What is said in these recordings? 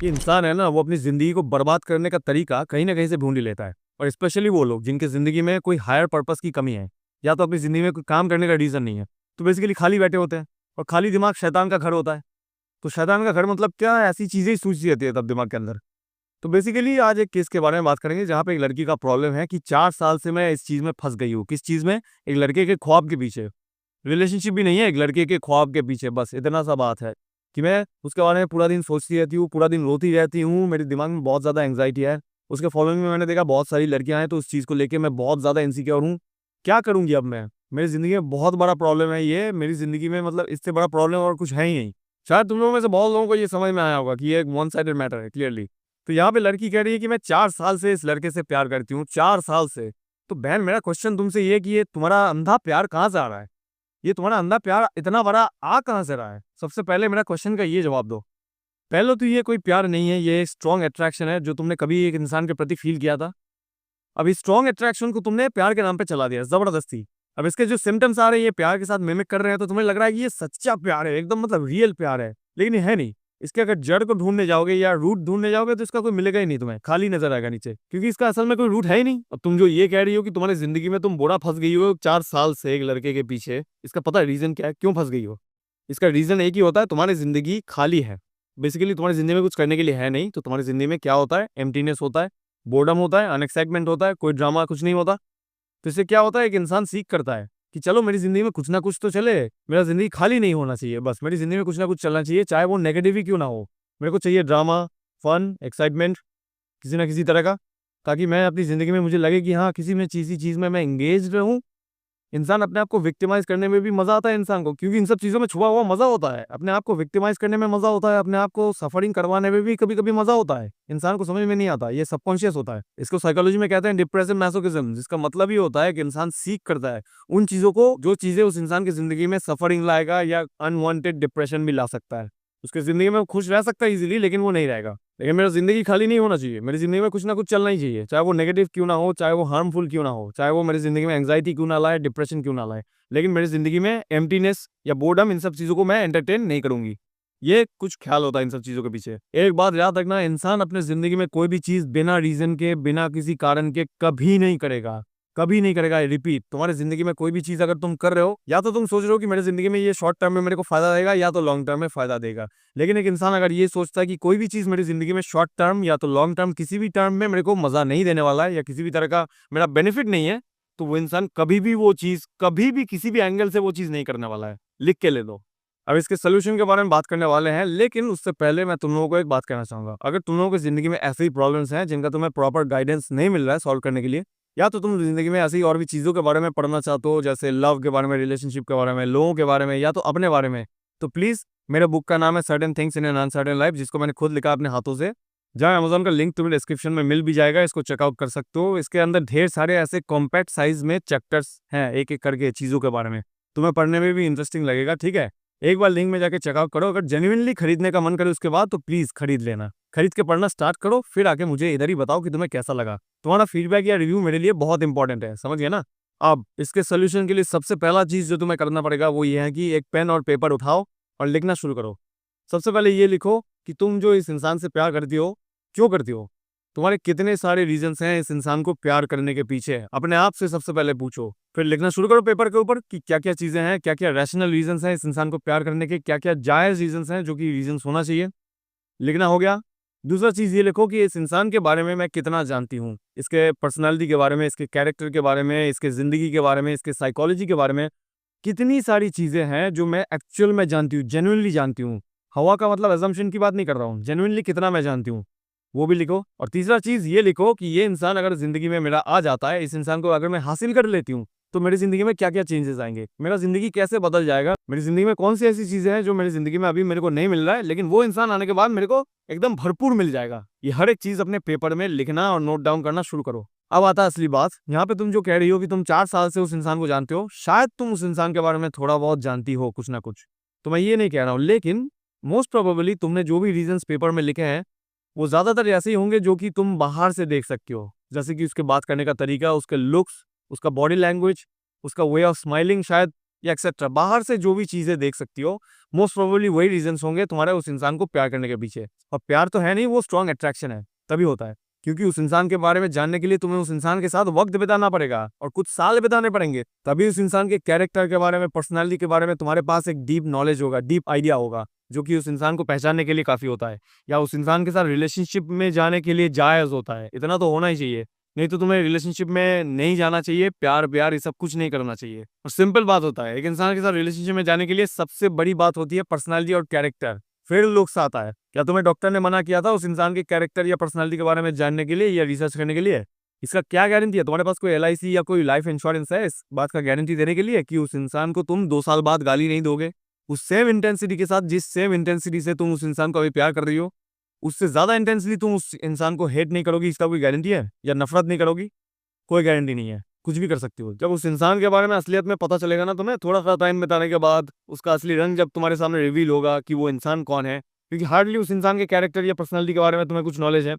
कि इंसान है ना, वो अपनी ज़िंदगी को बर्बाद करने का तरीका कहीं न कहीं से ढूँढ ही लेता है। और स्पेशली वो लोग जिनकी ज़िंदगी में कोई हायर पर्पस की कमी है, या तो अपनी ज़िंदगी में कोई काम करने का रीज़न नहीं है, तो बेसिकली खाली बैठे होते हैं। और खाली दिमाग शैतान का घर होता है। तो शैतान का घर मतलब क्या, ऐसी चीज़ें ही सूझती रहती है तब दिमाग के अंदर। तो बेसिकली आज एक केस के बारे में बात करेंगे जहाँ पे एक लड़की का प्रॉब्लम है कि 4 साल से मैं इस चीज़ में फँस गई हूँ। किस चीज़ में? एक लड़के के ख्वाब के पीछे। रिलेशनशिप भी नहीं है, एक लड़के के ख्वाब के पीछे, बस इतना सा बात है कि मैं उसके बारे में पूरा दिन सोचती रहती हूँ, पूरा दिन रोती रहती हूँ, मेरे दिमाग में बहुत ज़्यादा एंग्ज़ायटी है। उसके फॉलोइंग में मैंने देखा बहुत सारी लड़कियाँ हैं, तो उस चीज़ को लेके मैं बहुत ज़्यादा इनसिक्योर हूँ। क्या करूँगी अब मैं? मेरी ज़िंदगी में बहुत बड़ा प्रॉब्लम है ये, मेरी ज़िंदगी में मतलब इससे बड़ा प्रॉब्लम और कुछ है ही नहीं। शायद तुम लोगों में से बहुत लोगों को ये समझ में आया होगा कि ये एक वन साइडेड मैटर है क्लियरली। तो यहाँ पे लड़की कह रही है कि मैं 4 साल से इस लड़के से प्यार करती हूँ, 4 साल से। तो बहन, मेरा क्वेश्चन तुमसे ये है कि ये तुम्हारा अंधा प्यार कहाँ से आ रहा है? ये तुम्हारा अंधा प्यार इतना बड़ा आ कहाँ से रहा है? सबसे पहले मेरा क्वेश्चन का ये जवाब दो। पहले तो ये कोई प्यार नहीं है, ये स्ट्रॉन्ग अट्रैक्शन है जो तुमने कभी एक इंसान के प्रति फ़ील किया था। अब इस स्ट्रॉन्ग अट्रैक्शन को तुमने प्यार के नाम पे चला दिया ज़बरदस्ती। अब इसके जो सिम्पटम्स आ रहे हैं ये प्यार के साथ मिमिक कर रहे हैं, तो तुम्हें लग रहा है कि ये सच्चा प्यार है, एकदम मतलब रियल प्यार है, लेकिन ये है नहीं। इसके अगर जड़ को ढूँढने जाओगे या रूट ढूँढने जाओगे तो इसका कोई मिलेगा ही नहीं तुम्हें, खाली नज़र आएगा नीचे, क्योंकि इसका असल में कोई रूट है ही नहीं। अब तुम जो ये कह रही हो कि तुम्हारी ज़िंदगी में तुम बुरा फँस गई हो 4 साल से एक लड़के के पीछे, इसका पता है रीज़न क्या है? क्यों फँस गई हो? इसका रीज़न एक ही होता है, तुम्हारी ज़िंदगी खाली है। बेसिकली तुम्हारी ज़िंदगी में कुछ करने के लिए है नहीं, तो तुम्हारी ज़िंदगी में क्या होता है? एम्प्टीनेस होता है, बोर्डम होता है, अनएक्साइटमेंट होता है, कोई ड्रामा कुछ नहीं होता। तो इससे क्या होता है, एक इंसान सीख करता है कि चलो मेरी ज़िंदगी में कुछ ना कुछ तो चले, मेरा ज़िंदगी खाली नहीं होना चाहिए, बस मेरी ज़िंदगी में कुछ ना कुछ चलना चाहिए, चाहे वो नेगेटिव ही क्यों ना हो। मेरे को चाहिए ड्रामा, फन, एक्साइटमेंट किसी न किसी तरह का, ताकि मैं अपनी ज़िंदगी में मुझे लगे कि हाँ, किसी में किसी चीज़ में मैं एंगेज्ड रहूँ। इंसान अपने आप को विक्टिमाइज़ करने में भी मज़ा आता है इंसान को, क्योंकि इन सब चीज़ों में छुपा हुआ मज़ा होता है। अपने आप को विक्टिमाइज़ करने में मज़ा होता है, अपने आप को सफ़रिंग करवाने में भी कभी-कभी मज़ा होता है। इंसान को समझ में नहीं आता, ये सबकॉन्शियस होता है। इसको साइकोलॉजी में कहते हैं डिप्रेसिव मैसोकिज़्म, जिसका मतलब ये होता है कि इंसान सीख करता है उन चीज़ों को, जो चीज़ें उस इंसान की ज़िंदगी में सफ़रिंग लाएगा या अनवांटेड डिप्रेशन भी ला सकता है। उसकी ज़िंदगी में वो खुश रह सकता है ईज़िली, लेकिन वो नहीं रहेगा। लेकिन मेरा ज़िंदगी खाली नहीं होना चाहिए, मेरी ज़िंदगी में कुछ ना कुछ चलना ही चाहिए, चाहे वो नेगेटिव क्यों ना हो, चाहे वो हार्मफुल क्यों ना हो, चाहे वो मेरी ज़िंदगी में एंग्ज़ायटी क्यों ना लाए, डिप्रेशन क्यों ना लाए। लेकिन मेरी ज़िंदगी में एम्प्टीनेस या बोर्डम, इन सब चीज़ों को मैं एंटरटेन नहीं करूँगी। ये कुछ ख़्याल होता है इन सब चीज़ों के पीछे। एक बात याद रखना, इंसान अपने ज़िंदगी में कोई भी चीज़ बिना रीज़न के, बिना किसी कारण के कभी नहीं करेगा। कभी नहीं करेगा, आई रिपीट, तुम्हारी ज़िंदगी में कोई भी चीज़ अगर तुम कर रहे हो, या तो तुम सोच रहे हो कि मेरी ज़िंदगी में ये शॉर्ट टर्म में मेरे को फ़ायदा देगा, या तो लॉन्ग टर्म में फ़ायदा देगा। लेकिन एक इंसान अगर ये सोचता है कि कोई भी चीज़ मेरी ज़िंदगी में शॉर्ट टर्म या तो लॉन्ग टर्म, किसी भी टर्म में मेरे को मज़ा नहीं देने वाला है, या किसी भी तरह का मेरा बेनिफिट नहीं है, तो वो इंसान कभी भी वो चीज़, कभी भी किसी भी एंगल से वो चीज़ नहीं करने वाला है। लिख के ले लो। अब इसके सॉल्यूशन के बारे में बात करने वाले हैं, लेकिन उससे पहले मैं तुम लोगों को एक बात कहना चाहूँगा। अगर तुम लोगों की ज़िंदगी में ऐसी प्रॉब्लम्स हैं जिनका तुम्हें प्रॉपर गाइडेंस नहीं मिल रहा है सॉल्व करने के लिए, या तो तुम ज़िंदगी में ऐसी और भी चीज़ों के बारे में पढ़ना चाहते हो, जैसे लव के बारे में, रिलेशनशिप के बारे में, लोगों के बारे में, या तो अपने बारे में, तो प्लीज़, मेरे बुक का नाम है certain things in an uncertain life, जिसको मैंने खुद लिखा अपने हाथों से। जहाँ अमेज़न का लिंक तुम्हें डिस्क्रिप्शन में मिल भी जाएगा, इसको चेकआउट कर सकते हो। इसके अंदर ढेर सारे ऐसे कॉम्पैक्ट साइज़ में चैप्टर्स हैं, एक-एक करके चीज़ों के बारे में। तुम्हें पढ़ने में भी इंटरेस्टिंग लगेगा, ठीक है? एक बार लिंक में जाके चेकआउट करो, अगर जेन्युइनली खरीदने का मन करे उसके बाद, तो प्लीज़ खरीद लेना। खरीद के पढ़ना स्टार्ट करो, फिर आके मुझे इधर ही बताओ कि तुम्हें कैसा लगा। तुम्हारा फीडबैक या रिव्यू मेरे लिए बहुत इंपॉर्टेंट है, समझ गए ना? अब इसके सॉल्यूशन के लिए सबसे पहला चीज़ जो तुम्हें करना पड़ेगा वो ये है कि एक पेन और पेपर उठाओ और लिखना शुरू करो। सबसे पहले ये लिखो कि तुम जो इस इंसान से प्यार करती हो, क्यों करती हो? तुम्हारे कितने सारे रीज़न्स हैं इस इंसान को प्यार करने के पीछे? अपने आप से सबसे पहले पूछो। फिर लिखना शुरू करो पेपर के ऊपर कि क्या-क्या चीज़ें हैं, क्या-क्या रैशनल रीज़न्स हैं इस इंसान को प्यार करने के, क्या-क्या जायज़ रीज़न्स हैं जो कि रीज़न्स होना चाहिए। लिखना हो गया। दूसरा चीज़ ये लिखो कि इस इंसान के बारे में मैं कितना जानती हूँ। इसके पर्सनैलिटी के बारे में, इसके कैरेक्टर के बारे में, इसके ज़िंदगी के बारे में, इसके साइकोलॉजी के बारे में, कितनी सारी चीज़ें हैं जो मैं एक्चुअल में जानती हूँ, जेन्युइनली जानती हूँ। हवा का मतलब असम्पशन की बात नहीं कर रहा हूँ, जेन्युइनली कितना मैं जानती हूँ, वो भी लिखो। और तीसरा चीज़ ये लिखो कि ये इंसान अगर ज़िंदगी में मेरा आ जाता है, इस इंसान को अगर मैं हासिल कर लेती हूँ, तो मेरी ज़िंदगी में क्या-क्या चेंजेज़ आएँगे? मेरा ज़िंदगी कैसे बदल जाएगा? मेरी ज़िंदगी में कौन-सी ऐसी चीज़ें हैं जो मेरी ज़िंदगी में अभी मेरे को नहीं मिल रहा है, लेकिन वो इंसान आने के बाद मेरे को एकदम भरपूर मिल जाएगा। ये हर एक चीज़ अपने पेपर में लिखना और नोट डाउन करना शुरू करो। अब आता है असली बात, यहाँ पे तुम जो कह रही हो कि तुम 4 साल से उस इंसान को जानते हो, शायद तुम उस इंसान के बारे में थोड़ा बहुत जानती हो कुछ ना कुछ। तो मैं ये नहीं कह रहा हूँ, लेकिन मोस्ट प्रोबेबली तुमने जो भी रीज़न्स पेपर में लिखे हैं, वो ज़्यादातर ऐसे ही होंगे जो कि तुम बाहर से देख सकते हो। जैसे कि उसके बात करने का तरीका, उसके लुक्स, उसका बॉडी लैंग्वेज, उसका वे ऑफ स्माइलिंग शायद, या एक्सेट्रा, बाहर से जो भी चीजें देख सकती हो, मोस्ट प्रोबेबली वही रीजंस होंगे तुम्हारे उस इंसान को प्यार करने के पीछे। और प्यार तो है नहीं, वो स्ट्रॉन्ग अट्रैक्शन है, तभी होता है। क्योंकि उस इंसान के बारे में जानने के लिए तुम्हें उस इंसान के साथ वक्त बिताना पड़ेगा और कुछ साल बिताने पड़ेंगे, तभी उस इंसान के कैरेक्टर के बारे में, पर्सनालिटी के बारे में तुम्हारे पास एक डीप नॉलेज होगा, डीप आइडिया होगा, जो कि उस इंसान को पहचानने के लिए काफी होता है, या उस इंसान के साथ रिलेशनशिप में जाने के लिए जायज होता है। इतना तो होना ही चाहिए, नहीं तो तुम्हें रिलेशनशिप में नहीं जाना चाहिए। प्यार प्यार ये सब कुछ नहीं करना चाहिए। और सिंपल बात होता है, एक इंसान के साथ रिलेशनशिप में जाने के लिए सबसे बड़ी बात होती है पर्सनालिटी और कैरेक्टर, फिर लुक्स आता है। क्या तुम्हें डॉक्टर ने मना किया था उस इंसान के कैरेक्टर या पर्सनालिटी के बारे में जानने के लिए या रिसर्च करने के लिए? इसका क्या गारंटी है? तुम्हारे पास कोई LIC या कोई लाइफ इंश्योरेंस है इस बात का गारंटी देने के लिए कि उस इंसान को तुम 2 साल बाद गाली नहीं दोगे उस सेम इंटेंसिटी के साथ, जिस सेम इंटेंसिटी से तुम उस इंसान को अभी प्यार कर रही हो, उससे ज्यादा इंटेंसली तुम उस इंसान को हेट नहीं करोगी? इसका कोई गारंटी है? या नफरत नहीं करोगी? कोई गारंटी नहीं है, कुछ भी कर सकती हो। जब उस इंसान के बारे में असलियत में पता चलेगा ना तुम्हें, थोड़ा सा टाइम बिताने के बाद, उसका असली रंग जब तुम्हारे सामने रिवील होगा कि वो इंसान कौन है, क्योंकि हार्डली उस इंसान के कैरेक्टर या पर्सनालिटी के बारे में तुम्हें कुछ नॉलेज है।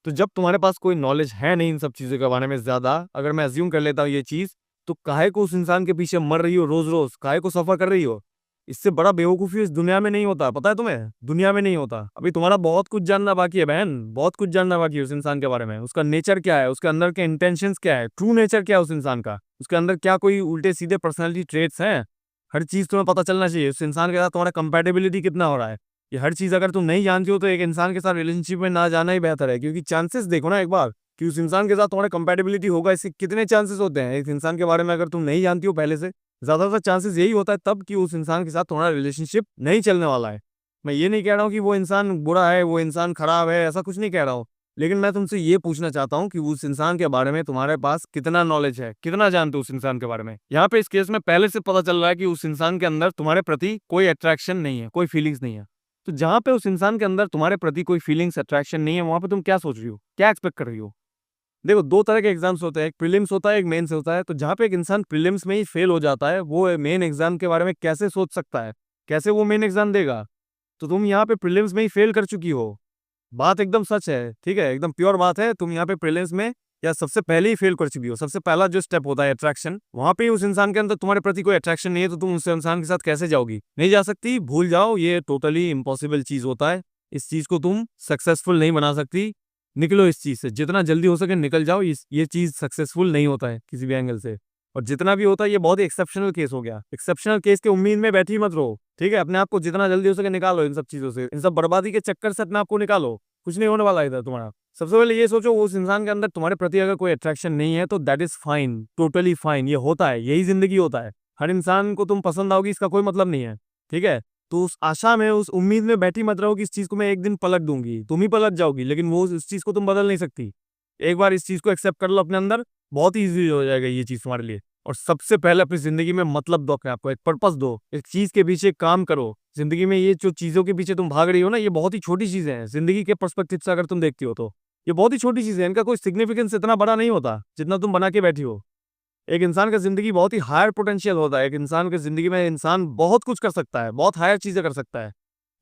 तो जब तुम्हारे पास कोई नॉलेज है नहीं इन सब चीज़ों के बारे में ज़्यादा, अगर मैं अज्यूम कर लेता हूँ ये चीज़, तो काहे को उस इंसान के पीछे मर रही हो रोज रोज, काहे को सफर कर रही हो? इससे बड़ा बेवकूफ़ी इस दुनिया में नहीं होता, पता है तुम्हें? दुनिया में नहीं होता। अभी तुम्हारा बहुत कुछ जानना बाकी है बहन, बहुत कुछ जानना बाकी है उस इंसान के बारे में। उसका नेचर क्या है, उसके अंदर के इंटेंशंस क्या है, ट्रू नेचर क्या है उस इंसान का, उसके अंदर क्या कोई उल्टे सीधे पर्सनैलिटी ट्रेट्स हैं, हर चीज़ तुम्हें पता चलना चाहिए। उस इंसान के साथ तुम्हारा कंपैटिबिलिटी कितना हो रहा है, ये हर चीज़ अगर तुम नहीं जानती हो तो एक इंसान के साथ रिलेशनशिप में ना जाना ही बेहतर है। क्योंकि चांसेस देखो ना एक बार कि उस इंसान के साथ तुम्हारा कंपैटिबिलिटी होगा, इसके कितने चांसेस होते हैं एक इंसान के बारे में अगर तुम नहीं जानती हो पहले से। ज़्यादातर चांसेस यही होता है तब कि उस इंसान के साथ तुम्हारा रिलेशनशिप नहीं चलने वाला है। मैं ये नहीं कह रहा हूँ कि वो इंसान बुरा है, वो इंसान खराब है, ऐसा कुछ नहीं कह रहा हूँ। लेकिन मैं तुमसे ये पूछना चाहता हूँ कि उस इंसान के बारे में तुम्हारे पास कितना नॉलेज है, कितना जानते हो उस इंसान के बारे में। यहाँ पे इस केस में पहले से पता चल रहा है कि उस इंसान के अंदर तुम्हारे प्रति कोई अट्रैक्शन नहीं है, कोई फीलिंग्स नहीं है। तो जहाँ पे उस इंसान के अंदर तुम्हारे प्रति कोई फीलिंग्स, अट्रैक्शन नहीं है, वहाँ पे तुम क्या सोच रही हो, क्या एक्सपेक्ट कर रही हो? देखो, 2 तरह के एग्ज़ाम्स होते हैं, एक प्रीलिम्स होता है, एक मेंस होता है। तो जहाँ पे एक इंसान प्रीलिम्स में ही फेल हो जाता है, वो मेन एग्ज़ाम के बारे में कैसे सोच सकता है? कैसे वो मेन एग्ज़ाम देगा? तो तुम यहाँ पे प्रीलिम्स में ही फेल कर चुकी हो। बात एकदम सच है, ठीक है? एकदम प्योर बात है। तुम यहाँ पे प्रीलिम्स में या सबसे पहले ही फेल कर चुकी हो। सबसे पहला जो स्टेप होता है अट्रैक्शन, वहाँ पे ही उस इंसान के अंदर तुम्हारे प्रति कोई अट्रैक्शन नहीं है, तो तुम उस इंसान के साथ कैसे जाओगी? नहीं जा सकती, भूल जाओ, ये टोटली इम्पॉसिबल चीज़ होता है। इस चीज़ को तुम सक्सेसफुल नहीं बना सकती। निकलो इस चीज़ से, जितना जल्दी हो सके निकल जाओ। ये चीज़ सक्सेसफुल नहीं होता है किसी भी एंगल से। और जितना भी होता है ये बहुत ही एक्सेप्शनल केस हो गया। एक्सेप्शनल केस के उम्मीद में बैठी मत रहो, ठीक है? अपने आप को जितना जल्दी हो सके निकालो इन सब चीज़ों से, इन सब बर्बादी के चक्कर से अपने आप को निकालो। कुछ नहीं होने वाला इधर तुम्हारा। सबसे पहले ये सोचो, उस इंसान के अंदर तुम्हारे प्रति अगर कोई अट्रैक्शन नहीं है तो that is fine, totally fine. ये होता है, यही ज़िंदगी होता है। हर इंसान को तुम पसंद आओगी इसका कोई मतलब नहीं है, ठीक है? तो उस आशा में, उस उम्मीद में बैठी मत रहो कि इस चीज़ को मैं एक दिन पलट दूँगी। तुम ही पलट जाओगी, लेकिन वो उस चीज़ को तुम बदल नहीं सकती। एक बार इस चीज़ को एक्सेप्ट कर लो अपने अंदर, बहुत ही ईज़ी हो जाएगा ये चीज़ तुम्हारे लिए। और सबसे पहले अपनी ज़िंदगी में मतलब दो अपने आप को, एक पर्पस दो, एक चीज़ के पीछे काम करो। ज़िंदगी में ये जो चीज़ों के पीछे तुम भाग रही हो ना, ये बहुत ही छोटी चीज़ें हैं। ज़िंदगी के पर्सपेक्टिव से अगर तुम देखती हो तो ये बहुत ही छोटी चीज़ें हैं, इनका कोई सिग्निफिकेंस इतना बड़ा नहीं होता जितना तुम बना के बैठी हो। एक इंसान का ज़िंदगी बहुत ही हायर पोटेंशियल होता है। एक इंसान की ज़िंदगी में इंसान बहुत कुछ कर सकता है, बहुत हायर चीज़ें कर सकता है।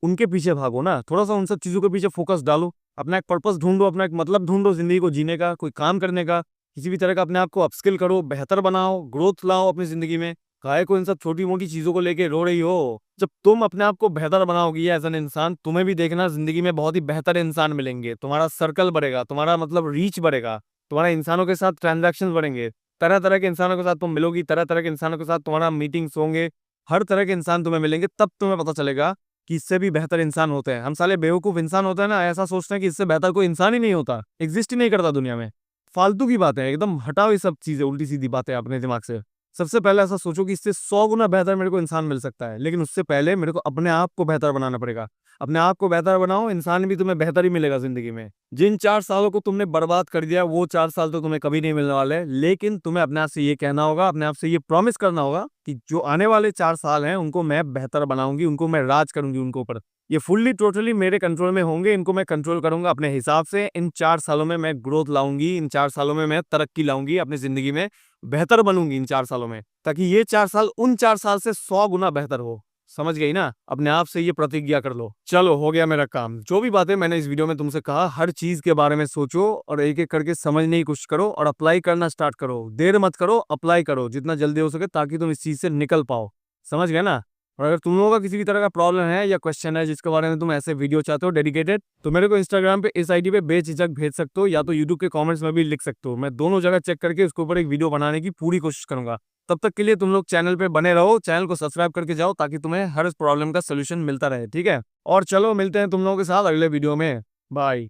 उनके पीछे भागो ना, थोड़ा-सा उन सब चीज़ों के पीछे फ़ोकस डालो। अपना एक पर्पस ढूँढो, अपना एक मतलब ढूँढो ज़िंदगी को जीने का, कोई काम करने का। किसी भी तरह का अपने आप को अपस्किल करो, बेहतर बनाओ, ग्रोथ लाओ अपनी ज़िंदगी में। काहे को इन सब छोटी-मोटी चीज़ों को लेके रो रही हो? जब तुम अपने आप को बेहतर बनाओगी एज़ एन इंसान, तुम्हें भी देखना ज़िंदगी में बहुत ही बेहतर इंसान मिलेंगे। तुम्हारा सर्कल बढ़ेगा, तुम्हारा मतलब रीच बढ़ेगा, तुम्हारा इंसानों के साथ ट्रांज़ैक्शंस बढ़ेंगे। तरह-तरह के इंसानों के साथ तुम मिलोगी, तरह-तरह के इंसानों के साथ तुम्हारा मीटिंग्स होंगे। हर तरह के इंसान तुम्हें मिलेंगे, तब तुम्हें पता चलेगा कि इससे भी बेहतर इंसान होते हैं। हम साले बेवकूफ़ इंसान होते हैं ना, ऐसा सोचते हैं कि इससे बेहतर कोई इंसान ही नहीं होता, एग्ज़िस्ट ही नहीं करता दुनिया में। फालतू की बातें हैं, एकदम हटाओ ये सब चीज़ें, उल्टी-सीधी बातें अपने दिमाग से। सबसे पहले ऐसा सोचो कि इससे 100 गुना बेहतर मेरे को इंसान मिल सकता है, लेकिन उससे पहले मेरे को अपने आप को बेहतर बनाना पड़ेगा। अपने आप को बेहतर बनाओ, इंसान भी तुम्हें बेहतर ही मिलेगा ज़िंदगी में। जिन 4 सालों को तुमने बर्बाद कर दिया, वो 4 साल तो तुम्हें कभी नहीं मिलने वाले, लेकिन तुम्हें अपने आप से ये कहना होगा, अपने आप से ये प्रॉमिस करना होगा कि जो आने वाले 4 साल हैं, उनको मैं बेहतर बनाऊँगी, उनको मैं राज करूँगी उनके ऊपर। ये फुल्ली टोटली मेरे कंट्रोल में होंगे, इनको मैं कंट्रोल करूँगा अपने हिसाब से। इन 4 सालों में मैं ग्रोथ लाऊँगी, इन 4 सालों में मैं तरक्की लाऊँगी अपनी ज़िंदगी में, बेहतर बनूँगी इन 4 सालों में, ताकि ये 4 साल उन 4 साल से 100 गुना बेहतर हो। समझ गई ना? अपने आप से ये प्रतिज्ञा कर लो। चलो, हो गया मेरा काम। जो भी बातें मैंने इस वीडियो में तुमसे कहा, हर चीज़ के बारे में सोचो और एक-एक करके समझने की कोशिश करो और अप्लाई करना स्टार्ट करो। देर मत करो, अप्लाई करो जितना जल्दी हो सके, ताकि तुम इस चीज़ से निकल पाओ। समझ गए ना? और अगर तुम लोगों का किसी भी तरह का प्रॉब्लम है या क्वेश्चन है जिसके बारे में तुम ऐसे वीडियो चाहते हो डेडिकेटेड, तो मेरे को इंस्टाग्राम पे इस आईडी पे बेझिझक भेज सकते हो, या तो यूट्यूब के कमेंट्स में भी लिख सकते हो। मैं दोनों जगह चेक करके उसके ऊपर एक वीडियो बनाने की पूरी कोशिश करूंगा। तब तक के लिए तुम लोग चैनल पे बने रहो, चैनल को सब्सक्राइब करके जाओ ताकि तुम्हें हर प्रॉब्लम का सोल्यूशन मिलता रहे, ठीक है? और चलो मिलते हैं तुम लोगों के साथ अगले वीडियो में। बाय।